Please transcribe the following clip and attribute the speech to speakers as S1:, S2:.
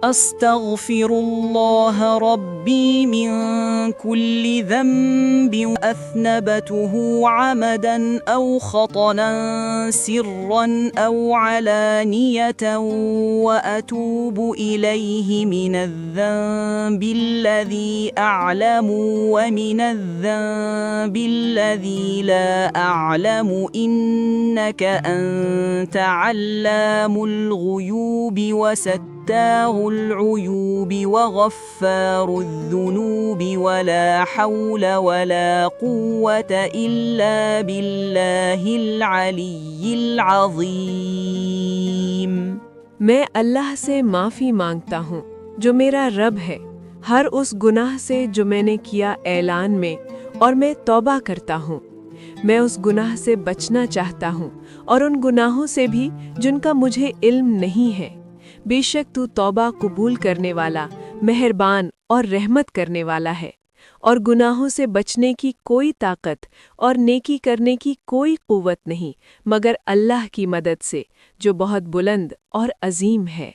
S1: أستغفر ربي من كل ذنب أذنبته عمدا أو خطأ سرا أو علانية وأتوب إليه من الذنب الذي أعلم ومن الذنب الذي لا أعلم إنك أنت علام الغيوب وستار العيوب وغفار الذنوب ولا حول ولا قوة إلا بالله العلي العظيم।
S2: मैं अल्लाह से माफ़ी मांगता हूँ जो मेरा रब है, हर उस गुनाह से जो मैंने किया ऐलान में, और मैं तौबा करता हूँ। मैं उस गुनाह से बचना चाहता हूँ और उन गुनाहों से भी जिनका मुझे इल्म नहीं है। बेशक तू तौबा कबूल करने वाला, मेहरबान और रहमत करने वाला है, और गुनाहों से बचने की कोई ताकत और नेकी करने की कोई कुव्वत नहीं मगर अल्लाह की मदद से, जो बहुत बुलंद और अजीम है।